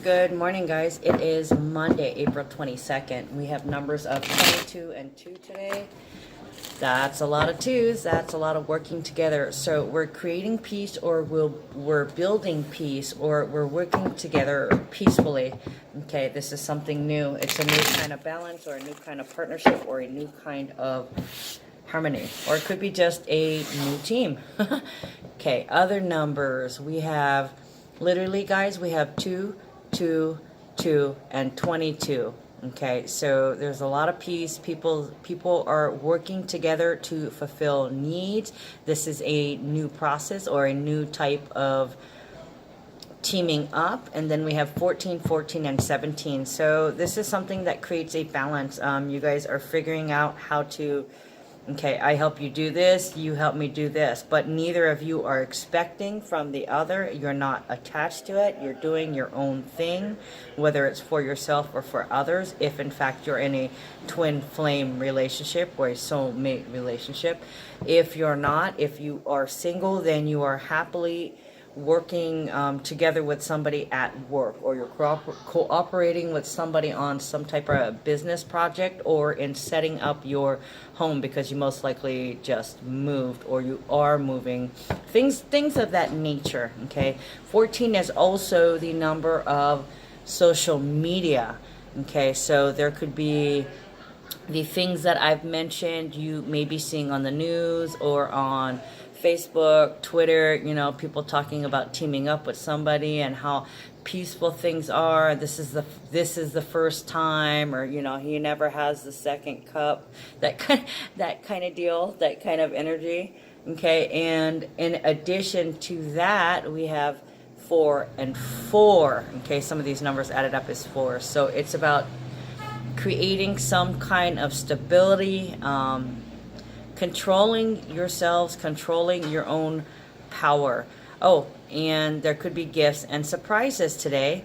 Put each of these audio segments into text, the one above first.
Good morning, guys. It is Monday, April 22nd. We have numbers of 22 and 2 today. That's a lot of twos. That's a lot of working together. So we're creating peace, or we're building peace, or we're working together peacefully. Okay, this is something new. It's a new kind of balance, or a new kind of partnership, or a new kind of harmony, or it could be just a new team. Okay, other numbers. We have, literally, guys, we have 2, 2, 2, and 22. Okay, so there's a lot of peace. People are working together to fulfill needs. This is a new process, or a new type of teaming up. And then we have 14, 14, and 17. So this is something that creates a balance. You guys are figuring out how to, okay, I help you do this, you help me do this, but neither of you are expecting from the other. You're not attached to it. You're doing your own thing, whether it's for yourself or for others. If in fact you're in a twin flame relationship or a soulmate relationship. If you're not, if you are single, then you are happily working together with somebody at work, or you're cooperating with somebody on some type of business project, or in setting up your home because you most likely just moved, or you are moving, things of that nature. Okay, 14 is also the number of social media. Okay, so there could be the things that I've mentioned you may be seeing on the news or on Facebook, Twitter, people talking about teaming up with somebody and how peaceful things are. This is the first time, or he never has the second cup. That kind of deal, that kind of energy. Okay, and in addition to that, we have 4 and 4. Okay, some of these numbers added up is 4. So it's about creating some kind of stability, controlling yourselves, controlling your own power. Oh, and there could be gifts and surprises today.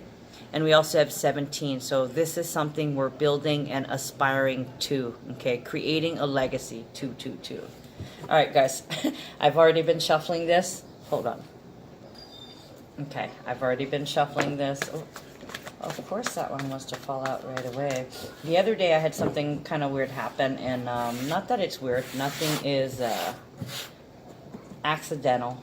And we also have 17. So this is something we're building and aspiring to. Okay, creating a legacy. 2, 2, 2. All right, guys. I've already been shuffling this. Hold on. Okay, I've already been shuffling this. Oh, of course that one wants to fall out right away. The other day I had something kind of weird happen, and not that it's weird. Nothing is accidental.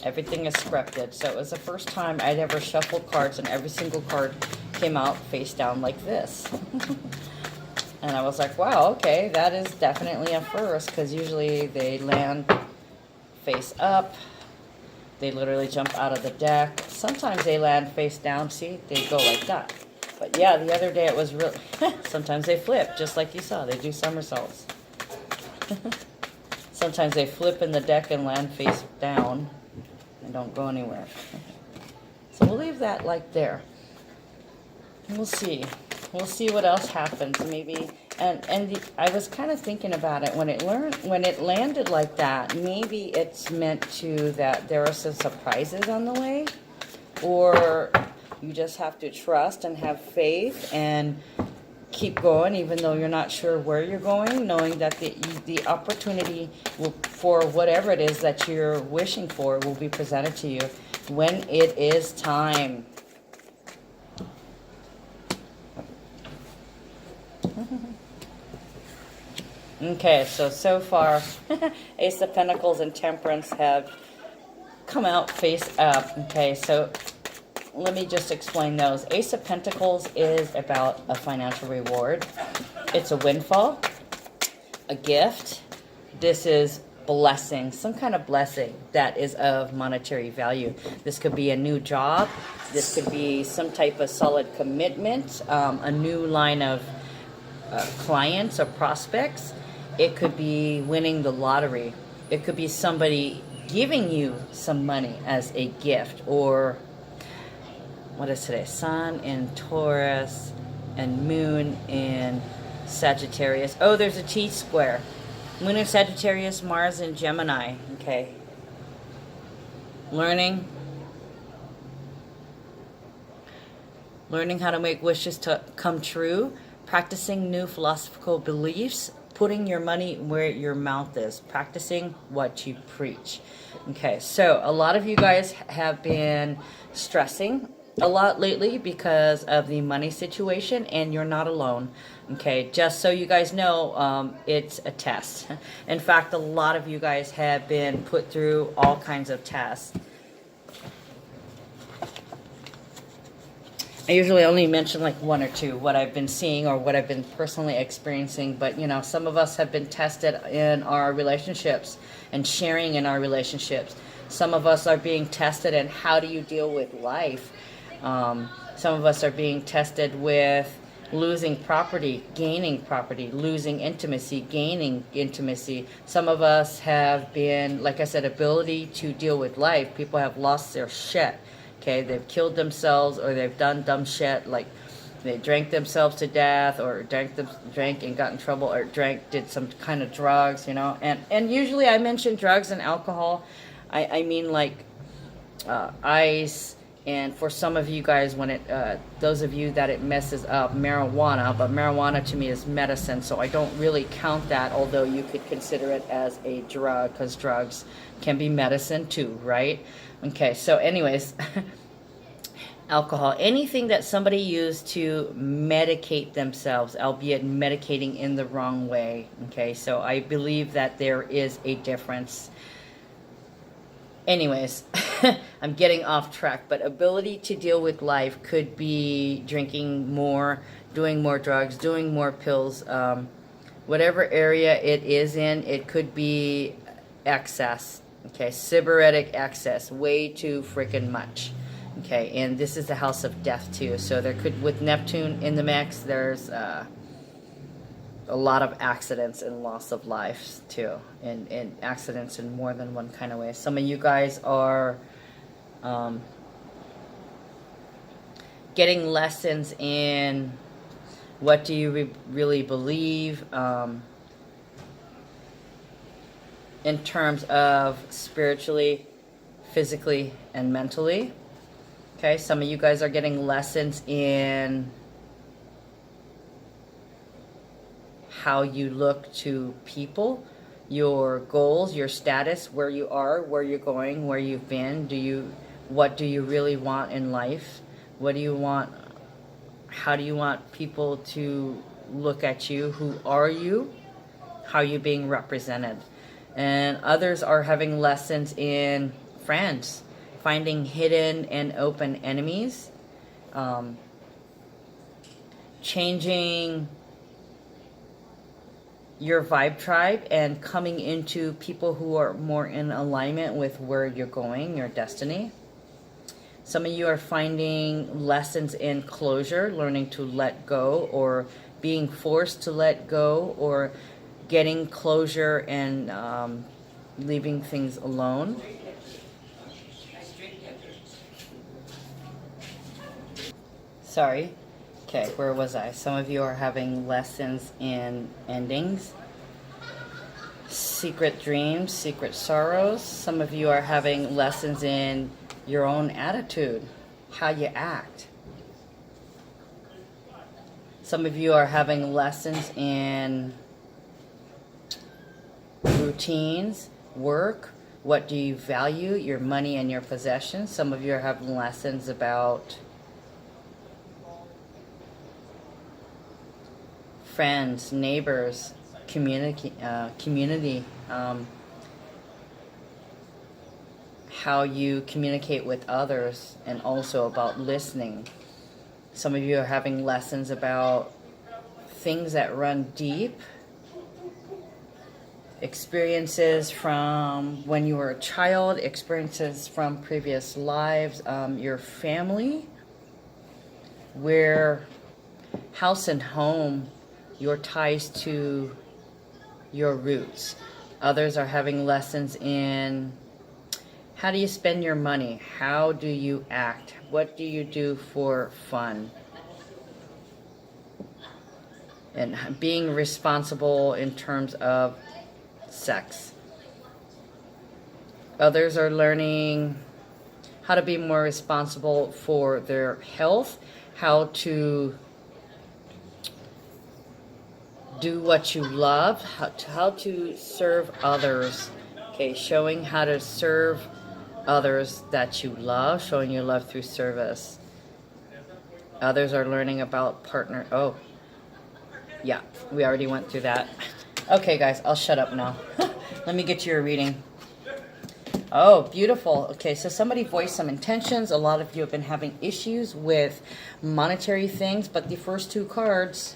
Everything is scripted. So it was the first time I'd ever shuffled cards, and every single card came out face down like this. And I was like, wow, okay, that is definitely a first, because usually they land face up. They literally jump out of the deck. Sometimes they land face down. See, they go like that. But yeah, the other day it was real. Sometimes they flip, just like you saw. They do somersaults. Sometimes they flip in the deck and land face down and don't go anywhere. So we'll leave that like there. We'll see. We'll see what else happens. Maybe. I was kind of thinking about it when it landed like that. Maybe it's meant to that there are some surprises on the way, or you just have to trust and have faith and keep going, even though you're not sure where you're going, knowing that the opportunity for whatever it is that you're wishing for will be presented to you when it is time. Okay, so far, Ace of Pentacles and Temperance have come out face up. Okay, so let me just explain those. Ace of Pentacles is about a financial reward. It's a windfall, a gift. This is blessing, some kind of blessing that is of monetary value. This could be a new job. This could be some type of solid commitment, a new line of clients or prospects. It could be winning the lottery. It could be somebody giving you some money as a gift. Or what is today? Sun in Taurus and Moon in Sagittarius. Oh, there's a T-square. Moon in Sagittarius, Mars in Gemini. Okay. Learning how to make wishes to come true. Practicing new philosophical beliefs. Putting your money where your mouth is. Practicing what you preach. Okay, so a lot of you guys have been stressing a lot lately because of the money situation, and you're not alone. Okay, just so you guys know, it's a test. In fact, a lot of you guys have been put through all kinds of tests. I usually only mention like one or two, what I've been seeing or what I've been personally experiencing, but you know, some of us have been tested in our relationships and sharing in our relationships. Some of us are being tested in how do you deal with life. Some of us are being tested with losing property, gaining property, losing intimacy, gaining intimacy. Some of us have been, like I said, ability to deal with life. People have lost their shit. Okay, they've killed themselves, or they've done dumb shit, like they drank themselves to death, or drank and got in trouble, or did some kind of drugs, you know. And usually I mention drugs and alcohol. I mean like ice, and for some of you guys, when it those of you that it messes up, marijuana. But marijuana to me is medicine, so I don't really count that, although you could consider it as a drug, because drugs can be medicine too, right? Okay, so anyways, alcohol, anything that somebody used to medicate themselves, albeit medicating in the wrong way. Okay, so I believe that there is a difference. Anyways, I'm getting off track, but ability to deal with life could be drinking more, doing more drugs, doing more pills, whatever area it is in. It could be excess. Okay, sybaritic excess, way too freaking much. Okay, and this is the house of death too. So there could, with Neptune in the mix, there's a lot of accidents and loss of life too, and accidents in more than one kind of way. Some of you guys are getting lessons in what do you really believe, in terms of spiritually, physically, and mentally. Okay, some of you guys are getting lessons in how you look to people, your goals, your status, where you are, where you're going, where you've been. What do you really want in life? What do you want? How do you want people to look at you? Who are you? How are you being represented? And others are having lessons in friends, finding hidden and open enemies, changing your vibe tribe and coming into people who are more in alignment with where you're going, your destiny. Some of you are finding lessons in closure, learning to let go, or being forced to let go, or getting closure and leaving things alone. Sorry. Okay, where was I? Some of you are having lessons in endings, secret dreams, secret sorrows. Some of you are having lessons in your own attitude, how you act. Some of you are having lessons in routines, work, what do you value, your money and your possessions. Some of you are having lessons about friends, neighbors, community, how you communicate with others, and also about listening. Some of you are having lessons about things that run deep, experiences from when you were a child, experiences from previous lives, your family, where house and home, your ties to your roots. Others are having lessons in how do you spend your money? How do you act? What do you do for fun? And being responsible in terms of sex. Others are learning how to be more responsible for their health, how to do what you love, how to serve others. Okay, showing how to serve others that you love, showing your love through service. Others are learning about partner. Oh, yeah, we already went through that. Okay, guys, I'll shut up now. Let me get you a reading. Oh, beautiful. Okay, so somebody voiced some intentions. A lot of you have been having issues with monetary things, but the first two cards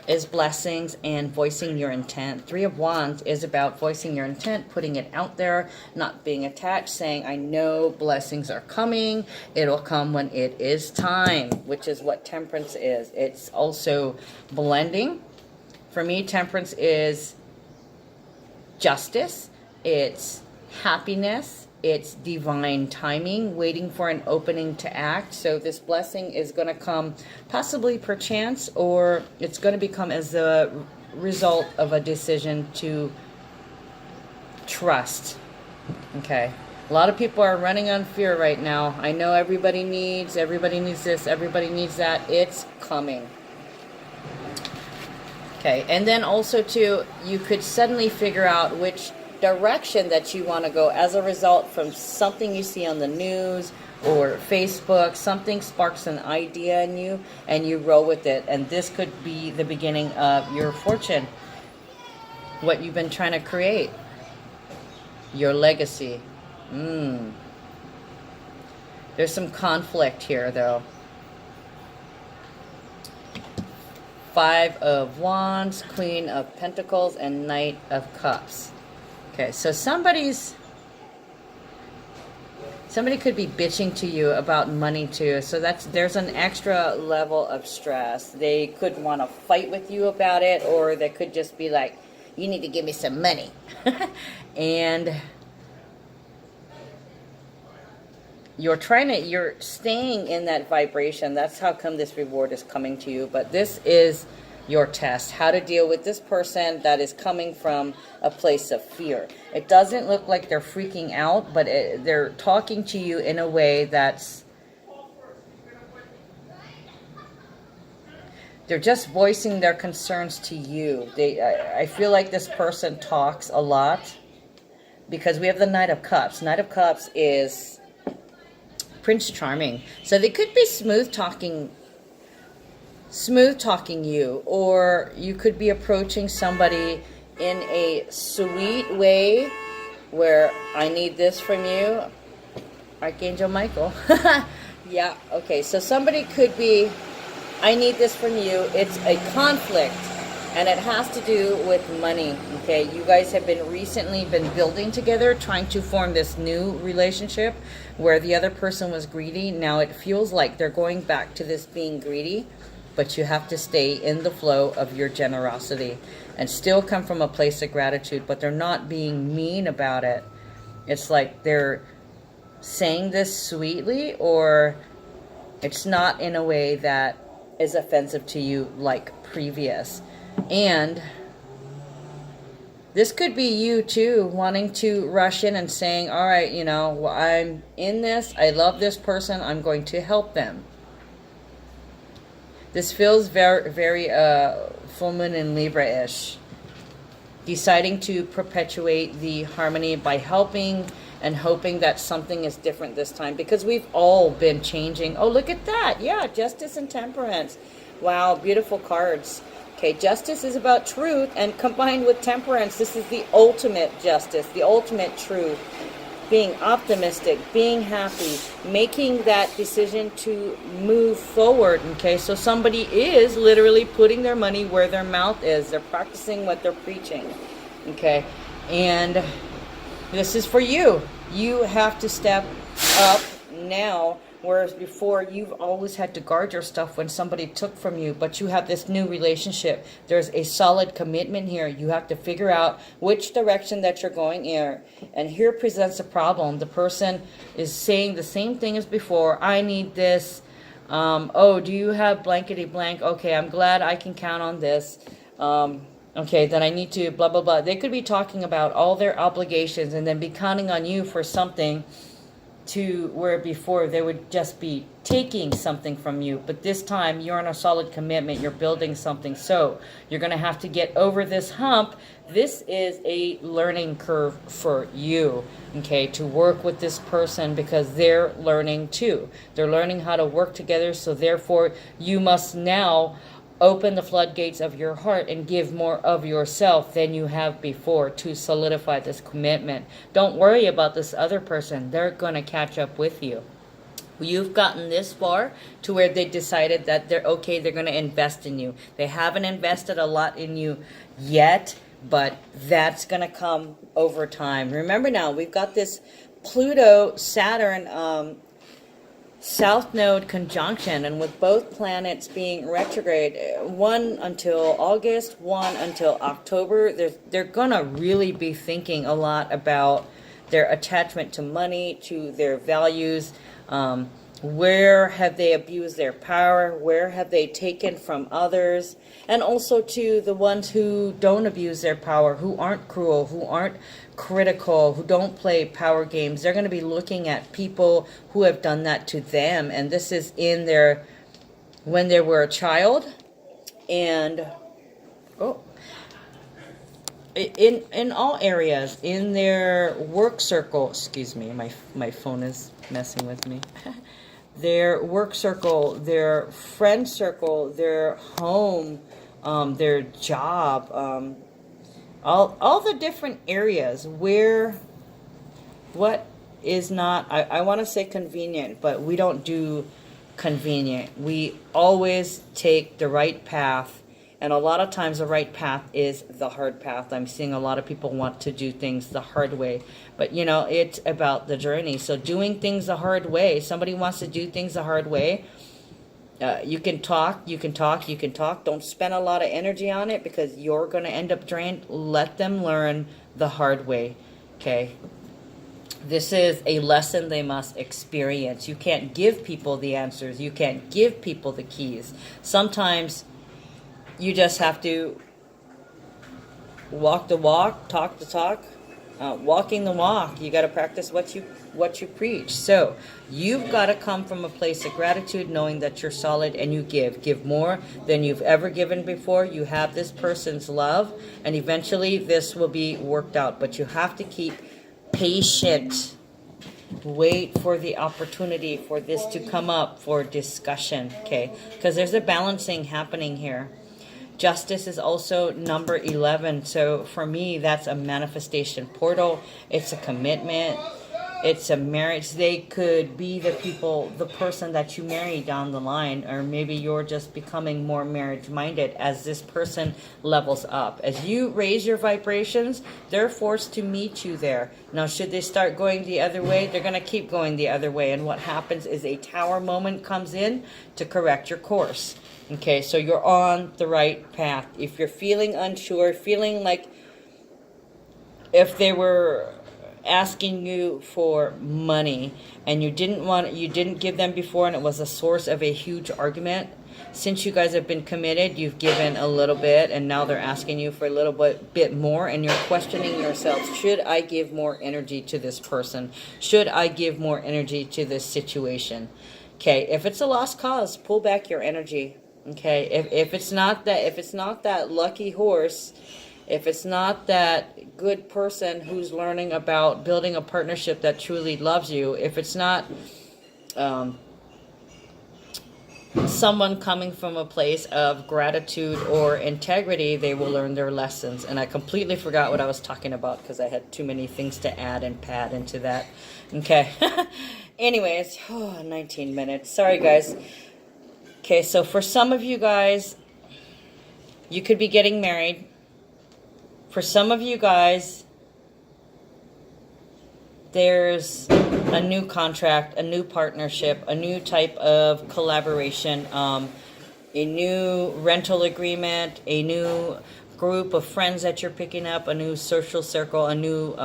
is blessings and voicing your intent. Three of Wands is about voicing your intent, putting it out there, not being attached, saying, I know blessings are coming. It'll come when it is time, which is what Temperance is. It's also blending. For me, Temperance is justice. It's happiness. It's divine timing, waiting for an opening to act. So this blessing is going to come possibly perchance, or it's going to become as a result of a decision to trust. Okay. A lot of people are running on fear right now. I know everybody needs this, everybody needs that. It's coming. Okay. And then also too, you could suddenly figure out which direction that you want to go as a result from something you see on the news or Facebook. Something sparks an idea in you and you roll with it, and this could be the beginning of your fortune, what you've been trying to create, your legacy. There's some conflict here though. Five of Wands, Queen of Pentacles, and Knight of Cups. Okay, so somebody could be bitching to you about money too. So there's an extra level of stress. They could want to fight with you about it, or they could just be like, you need to give me some money. And you're staying in that vibration. That's how come this reward is coming to you. But this is your test, how to deal with this person that is coming from a place of fear. It doesn't look like they're freaking out, but they're talking to you in a way that's, they're just voicing their concerns to you. I feel like this person talks a lot, because we have the Knight of Cups. Knight of Cups is Prince Charming. So they could be smooth talking you, or you could be approaching somebody in a sweet way where, I need this from you, Archangel Michael. Yeah, okay, so somebody could be, I need this from you. It's a conflict, and it has to do with money. Okay, you guys have recently been building together, trying to form this new relationship where the other person was greedy. Now it feels like they're going back to this being greedy, but you have to stay in the flow of your generosity and still come from a place of gratitude, but they're not being mean about it. It's like they're saying this sweetly, or it's not in a way that is offensive to you like previous. And this could be you too, wanting to rush in and saying, all right, you know, well, I'm in this, I love this person, I'm going to help them. This feels very, very full moon in Libra-ish. Deciding to perpetuate the harmony by helping and hoping that something is different this time, because we've all been changing. Oh, look at that. Yeah, Justice and Temperance. Wow, beautiful cards. Okay, Justice is about truth, and combined with Temperance, this is the ultimate justice, the ultimate truth. Being optimistic, being happy, making that decision to move forward. Okay, so somebody is literally putting their money where their mouth is. They're practicing what they're preaching. Okay, and this is for you. You have to step up now, whereas before you've always had to guard your stuff when somebody took from you, but you have this new relationship. There's a solid commitment here. You have to figure out which direction that you're going in. And here presents a problem. The person is saying the same thing as before. I need this. Oh, do you have blankety blank? Okay, I'm glad I can count on this. Okay, then I need to blah, blah, blah. They could be talking about all their obligations and then be counting on you for something to where before they would just be taking something from you, but this time you're on a solid commitment, you're building something, so you're going to have to get over this hump. This is a learning curve for you, okay, to work with this person, because they're learning too. They're learning how to work together, so therefore you must now open the floodgates of your heart and give more of yourself than you have before to solidify this commitment. Don't worry about this other person. They're going to catch up with you. You've gotten this far to where they decided that they're okay, they're going to invest in you. They haven't invested a lot in you yet, but that's going to come over time. Remember now, we've got this Pluto-Saturn South Node conjunction, and with both planets being retrograde, one until August, one until October, they're gonna really be thinking a lot about their attachment to money, to their values. Where have they abused their power? Where have they taken from others? And also to the ones who don't abuse their power, who aren't cruel, who aren't critical, who don't play power games. They're going to be looking at people who have done that to them. And this is in their, when they were a child. And, in all areas, in their work circle, excuse me, my phone is messing with me. Their work circle, their friend circle, their home, their job, all the different areas where what is not, I want to say convenient, but we don't do convenient. We always take the right path. And a lot of times the right path is the hard path. I'm seeing a lot of people want to do things the hard way. But, you know, it's about the journey. So doing things the hard way, somebody wants to do things the hard way, you can talk. Don't spend a lot of energy on it because you're going to end up drained. Let them learn the hard way, okay? This is a lesson they must experience. You can't give people the answers. You can't give people the keys. Sometimes you just have to walk the walk, talk the talk. Walking the walk, you got to practice what you preach. So you've got to come from a place of gratitude, knowing that you're solid and you give more than you've ever given before. You have this person's love, and eventually this will be worked out. But you have to keep patient. Wait for the opportunity for this to come up for discussion, okay? Because there's a balancing happening here. Justice is also number 11. So for me, that's a manifestation portal. It's a commitment. It's a marriage. They could be the people, the person that you marry down the line, or maybe you're just becoming more marriage minded as this person levels up. As you raise your vibrations, they're forced to meet you there. Now, should they start going the other way, they're going to keep going the other way. And what happens is a tower moment comes in to correct your course. Okay, so you're on the right path. If you're feeling unsure, feeling like if they were asking you for money and you didn't give them before, and it was a source of a huge argument, since you guys have been committed, you've given a little bit, and now they're asking you for a little bit more, and you're questioning yourself. Should I give more energy to this person? Should I give more energy to this situation? Okay, if it's a lost cause, pull back your energy. Okay, if it's not that lucky horse, if it's not that good person who's learning about building a partnership that truly loves you, if it's not someone coming from a place of gratitude or integrity, they will learn their lessons. And I completely forgot what I was talking about because I had too many things to add and pad into that. Okay. Anyways, 19 minutes. Sorry, guys. Okay, so for some of you guys, you could be getting married. For some of you guys, there's a new contract, a new partnership, a new type of collaboration, a new rental agreement, a new group of friends that you're picking up, a new social circle, a new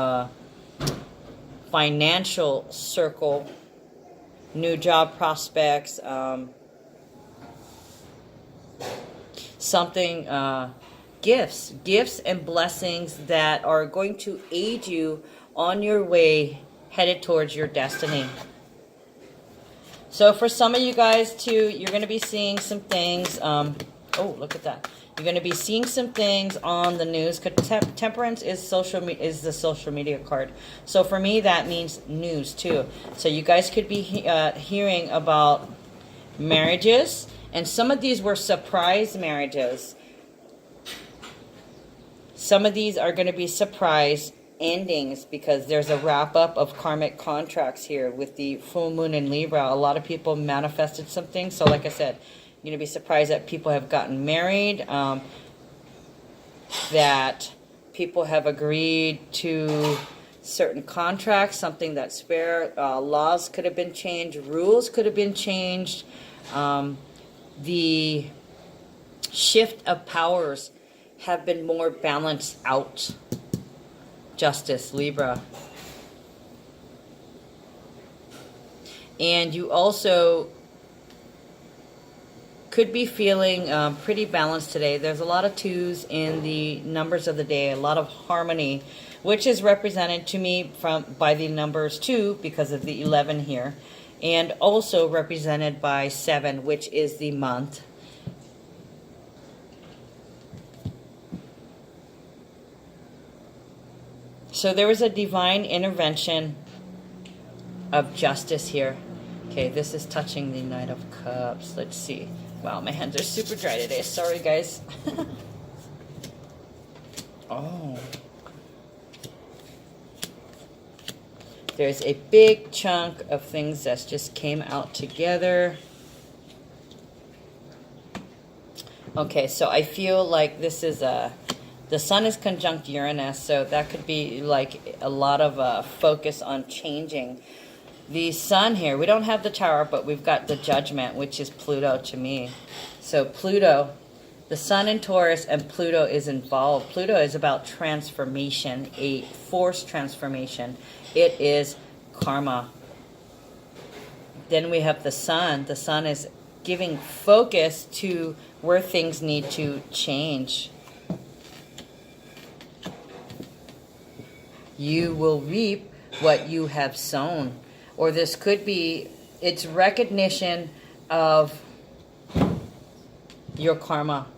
financial circle, new job prospects, something, gifts and blessings that are going to aid you on your way headed towards your destiny. So for some of you guys too, you're going to be seeing some things. Oh, look at that. You're going to be seeing some things on the news. Temperance is the social media card. So for me, that means news too. So you guys could be hearing about marriages, and some of these were surprise marriages. Some of these are going to be surprise endings because there's a wrap up of karmic contracts here with the full moon in Libra. A lot of people manifested something. So like I said, you're going to be surprised that people have gotten married, that people have agreed to certain contracts, something that's fair. Laws could have been changed. Rules could have been changed. The shift of powers have been more balanced out. Justice, Libra. And you also could be feeling pretty balanced today. There's a lot of twos in the numbers of the day, a lot of harmony, which is represented to me by the numbers 2 because of the 11 here, and also represented by 7, which is the month. So there was a divine intervention of justice here. Okay, this is touching the Knight of Cups. Let's see. Wow, my hands are super dry today. Sorry, guys. Oh. There's a big chunk of things that just came out together. Okay, so I feel like this is the sun is conjunct Uranus, so that could be like a lot of focus on changing. The sun here, we don't have the tower, but we've got the judgment, which is Pluto to me. So Pluto, the sun in Taurus, and Pluto is involved. Pluto is about transformation, a forced transformation. It is karma. Then we have the sun. The sun is giving focus to where things need to change. You will reap what you have sown. Or this could be, it's recognition of your karma.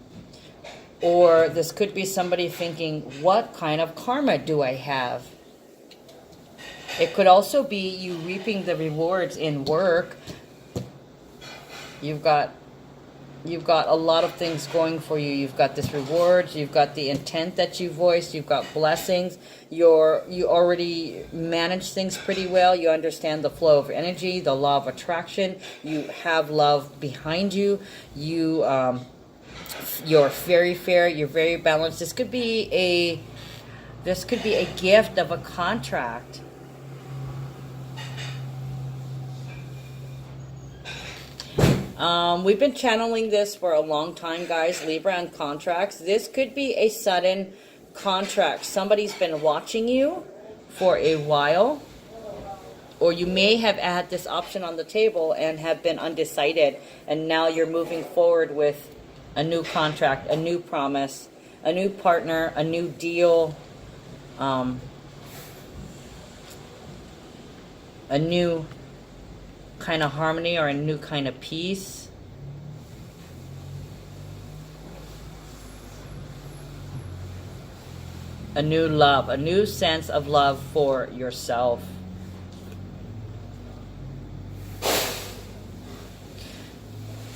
Or this could be somebody thinking, what kind of karma do I have? It could also be you reaping the rewards in work. You've got a lot of things going for you. You've got this rewards, you've got the intent that you voiced, you've got blessings. You already manage things pretty well. You understand the flow of energy, the law of attraction. You have love behind you. You're very fair. You're very balanced. This could be a gift of a contract. We've been channeling this for a long time, guys. Libra and contracts. This could be a sudden contract. Somebody's been watching you for a while, or you may have had this option on the table and have been undecided, and now you're moving forward with a new contract, a new promise, a new partner, a new deal, a new kind of harmony or a new kind of peace. A new love, a new sense of love for yourself.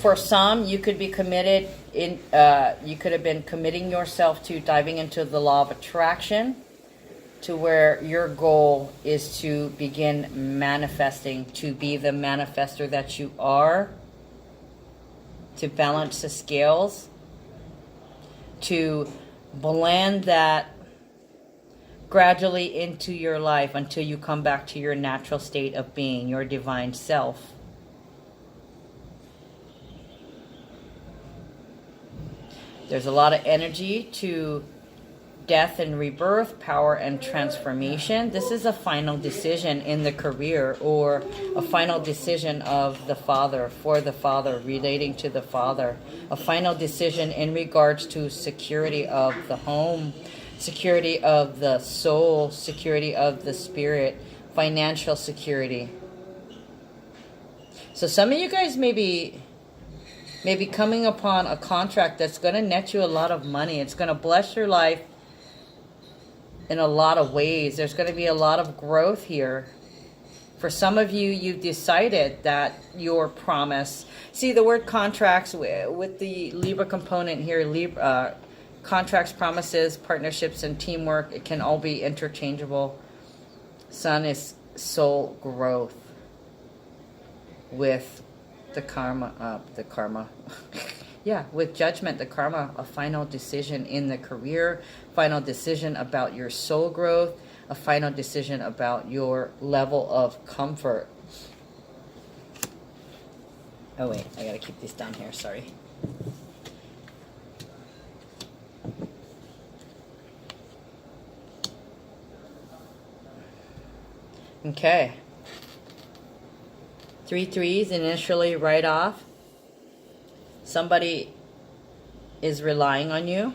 For some, you could be committed you could have been committing yourself to diving into the law of attraction, to where your goal is to begin manifesting, to be the manifester that you are, to balance the scales, to blend that gradually into your life until you come back to your natural state of being, your divine self. There's a lot of energy to death and rebirth, power and transformation. This is a final decision in the career, or a final decision of the father, for the father, relating to the father. A final decision in regards to security of the home, security of the soul, security of the spirit, financial security. So some of you guys may be coming upon a contract that's going to net you a lot of money. It's going to bless your life in a lot of ways. There's going to be a lot of growth here. For some of you, you've decided that your promise. See, the word contracts with the Libra component here, Libra, contracts, promises, partnerships, and teamwork, it can all be interchangeable. Sun is soul growth with the karma, yeah, with judgment, the karma, a final decision in the career, final decision about your soul growth, a final decision about your level of comfort. Oh wait, I gotta keep these down here, sorry. Okay. 3 threes initially right off. Somebody is relying on you.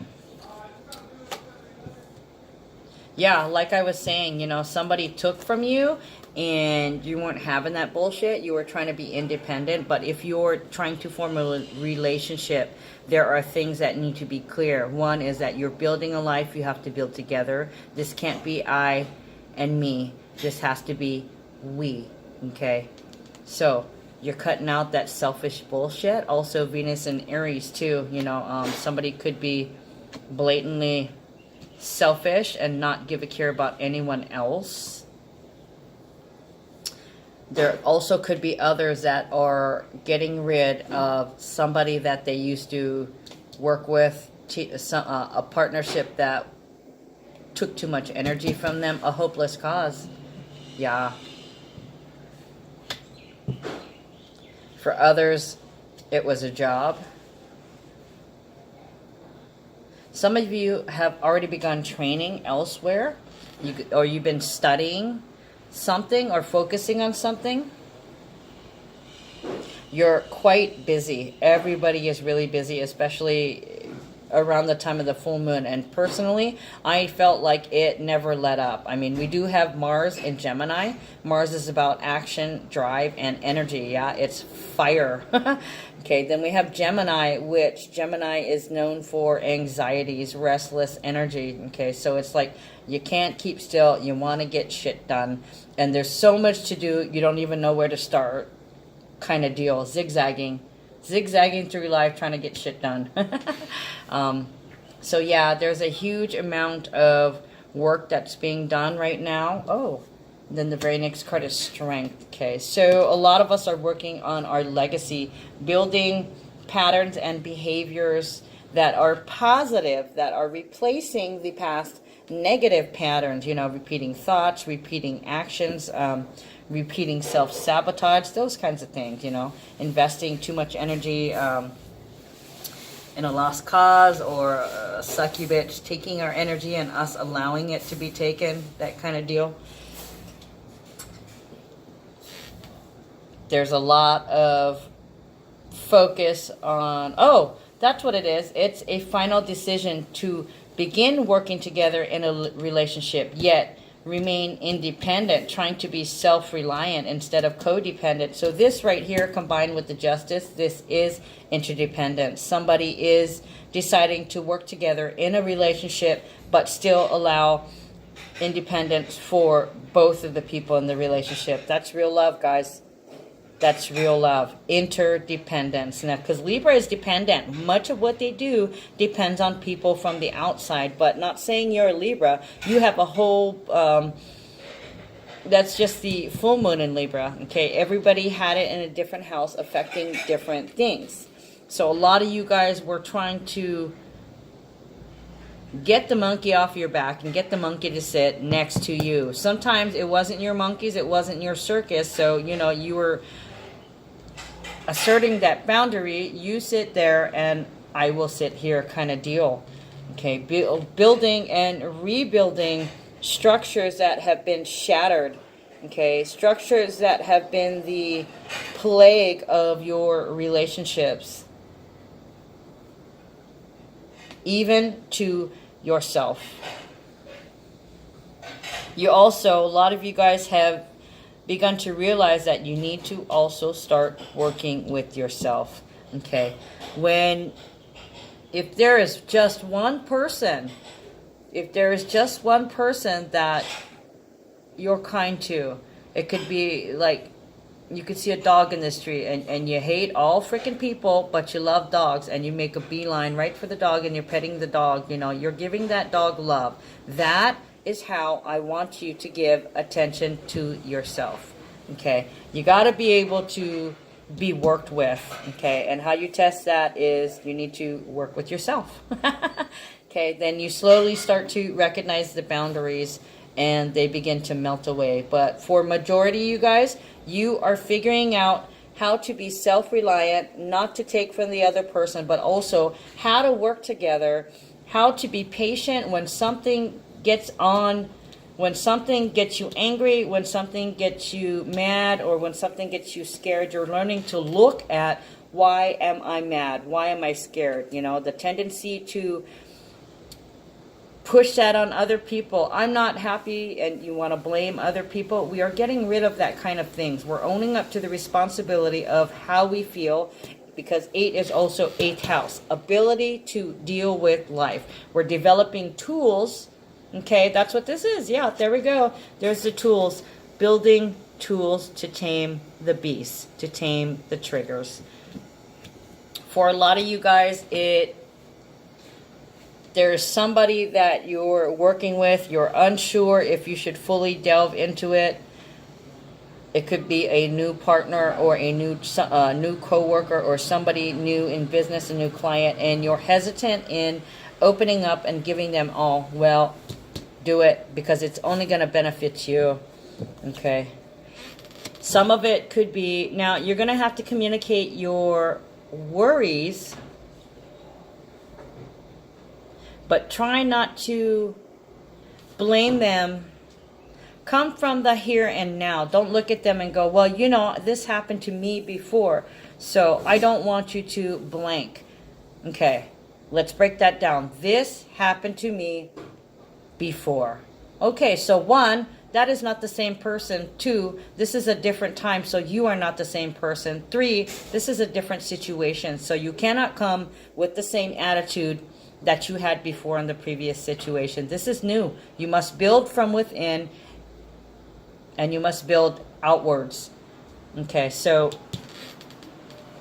Yeah, like I was saying, you know, somebody took from you and you weren't having that bullshit. You were trying to be independent. But if you're trying to form a relationship, there are things that need to be clear. One is that you're building a life you have to build together. This can't be I and me. This has to be we, okay? So you're cutting out that selfish bullshit. Also Venus and Aries too, you know, somebody could be blatantly selfish and not give a care about anyone else. There also could be others that are getting rid of somebody that they used to work with, a partnership that took too much energy from them, a hopeless cause. Yeah. For others, it was a job. Some of you have already begun training elsewhere, or you've been studying something or focusing on something. You're quite busy. Everybody is really busy, especially around the time of the full moon. And personally, I felt like it never let up. I mean, we do have Mars in Gemini. Mars is about action, drive, and energy. Yeah, it's fire. Okay, then we have Gemini, which Gemini is known for anxieties, restless energy. Okay, so it's like you can't keep still. You want to get shit done. And there's so much to do, you don't even know where to start kind of deal. Zigzagging through life trying to get shit done. So yeah, there's a huge amount of work that's being done right now. Oh, then the very next card is Strength. Okay, so a lot of us are working on our legacy, building patterns and behaviors that are positive, that are replacing the past negative patterns, you know, repeating thoughts, repeating actions, repeating self-sabotage, those kinds of things, you know, investing too much energy in a lost cause, or a sucky bitch taking our energy and us allowing it to be taken, that kind of deal. There's a lot of focus on, oh, that's what it is. It's a final decision to begin working together in a relationship, yet remain independent, trying to be self-reliant instead of codependent. So this right here, combined with the Justice, this is interdependence. Somebody is deciding to work together in a relationship, but still allow independence for both of the people in the relationship. That's real love, guys. That's real love. Interdependence. Now, because Libra is dependent. Much of what they do depends on people from the outside. But not saying you're a Libra. You have a whole... that's just the full moon in Libra. Okay, everybody had it in a different house affecting different things. So a lot of you guys were trying to get the monkey off your back and get the monkey to sit next to you. Sometimes it wasn't your monkeys. It wasn't your circus. So, you know, you were asserting that boundary. You sit there and I will sit here kind of deal. Okay, building and rebuilding structures that have been shattered. Okay, structures that have been the plague of your relationships, even to yourself. You also, a lot of you guys have begun to realize that you need to also start working with yourself. Okay, if there is just one person, that you're kind to, it could be like, you could see a dog in the street and you hate all freaking people, but you love dogs, and you make a beeline right for the dog and you're petting the dog. You're giving that dog love. That is how I want you to give attention to yourself. Okay, you got to be able to be worked with. Okay, and how you test that is you need to work with yourself. Okay, then you slowly start to recognize the boundaries and they begin to melt away. But for majority, you guys, you are figuring out how to be self-reliant, not to take from the other person, but also how to work together, how to be patient when something gets on, when something gets you angry, when something gets you mad, or when something gets you scared. You're learning to look at, why am I mad? Why am I scared? The tendency to push that on other people. I'm not happy, and you want to blame other people. We are getting rid of that kind of things. We're owning up to the responsibility of how we feel, because 8 is also 8th house. Ability to deal with life. We're developing tools. Okay, that's what this is. Yeah, there we go. There's the tools. Building tools to tame the beast, to tame the triggers. For a lot of you guys, there's somebody that you're working with, you're unsure if you should fully delve into it. It could be a new partner or a new coworker or somebody new in business, a new client, and you're hesitant in opening up and giving them all. Well, do it, because it's only going to benefit you. Okay. Some of it could be, now you're going to have to communicate your worries, but try not to blame them. Come from the here and now. Don't look at them and go, well, this happened to me before, so I don't want you to blank. Okay, let's break that down. This happened to me before. Okay, so 1, that is not the same person. 2, this is a different time, so you are not the same person. 3, this is a different situation, so you cannot come with the same attitude that you had before in the previous situation. This is new. You must build from within, and you must build outwards. Okay, so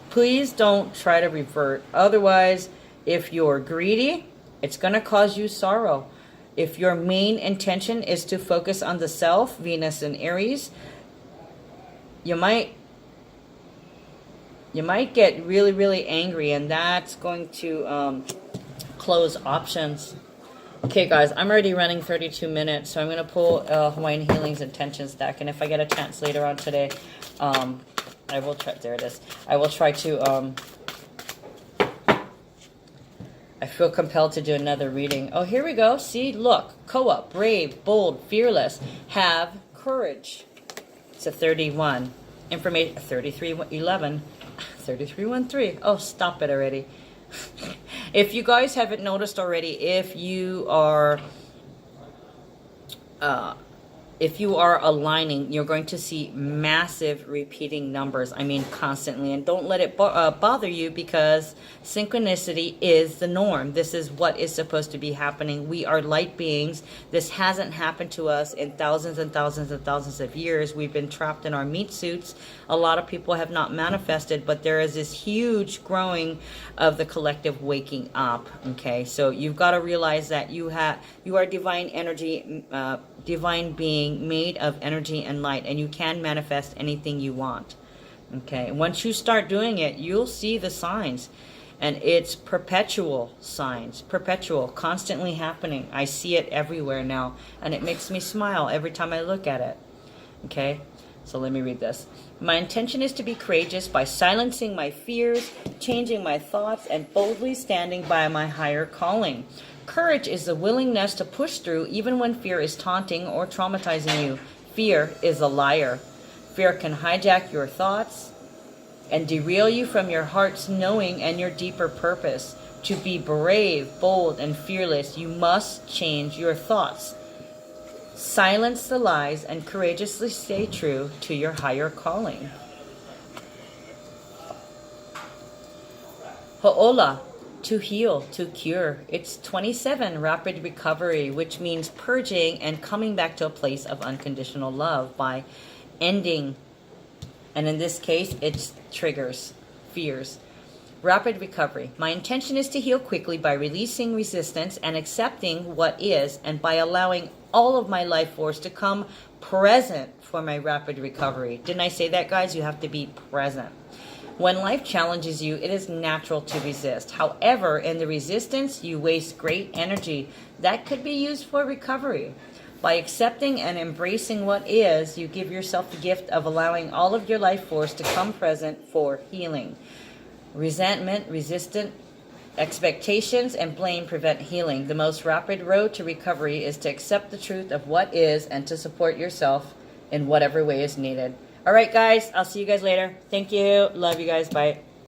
please don't try to revert. Otherwise, if you're greedy, it's going to cause you sorrow. If your main intention is to focus on the self, Venus and Aries, you might get really, really angry, and that's going to close options. Okay, guys, I'm already running 32 minutes, so I'm going to pull Hawaiian Healing's Intentions deck, and if I get a chance later on today, I will try. There it is. I will try to. I feel compelled to do another reading. Oh, here we go. See, look, Koa, brave, bold, fearless, have courage. It's a 31. Information 3311, 3313. Oh, stop it already. If you guys haven't noticed already, if you are aligning, you're going to see massive repeating numbers. I mean, constantly. And don't let it bother you, because synchronicity is the norm. This is what is supposed to be happening. We are light beings. This hasn't happened to us in thousands and thousands and thousands of years. We've been trapped in our meat suits. A lot of people have not manifested, but there is this huge growing of the collective waking up. Okay, so you've got to realize that you are divine energy, divine being made of energy and light, and you can manifest anything you want. Okay, once you start doing it, you'll see the signs, and it's perpetual signs, perpetual, constantly happening. I see it everywhere now, and it makes me smile every time I look at it. Okay, so let me read this. My intention is to be courageous by silencing my fears, changing my thoughts, and boldly standing by my higher calling. Courage is the willingness to push through even when fear is taunting or traumatizing you. Fear is a liar. Fear can hijack your thoughts and derail you from your heart's knowing and your deeper purpose. To be brave, bold, and fearless, you must change your thoughts. Silence the lies and courageously stay true to your higher calling. Ho'ola, to heal, to cure. It's 27, rapid recovery, which means purging and coming back to a place of unconditional love by ending, and in this case, it's triggers, fears. Rapid recovery. My intention is to heal quickly by releasing resistance and accepting what is, and by allowing all of my life force to come present for my rapid recovery. Didn't I say that, guys? You have to be present. When life challenges you, it is natural to resist. However, in the resistance, you waste great energy that could be used for recovery. By accepting and embracing what is, you give yourself the gift of allowing all of your life force to come present for healing. Resentment, resistant expectations, and blame prevent healing. The most rapid road to recovery is to accept the truth of what is and to support yourself in whatever way is needed. All right, guys, I'll see you guys later. Thank you. Love you guys. Bye.